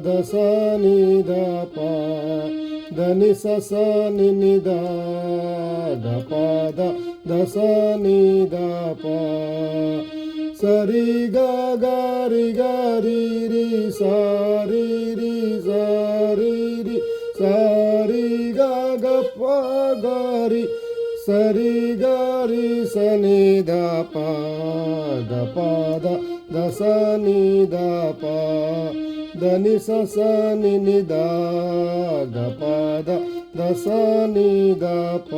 దస ని ద ప దని స స ని ని ద ద ప ద దస ని ద ప సరి గ గ రి గ రి రి సా రి రి సా రి రి సా రి గ గ ప గ రి సరి గ రి స ని ద ప ద ప ద దస ని ద ప దని స స ని ని ద ద ప ద దస ని ద ప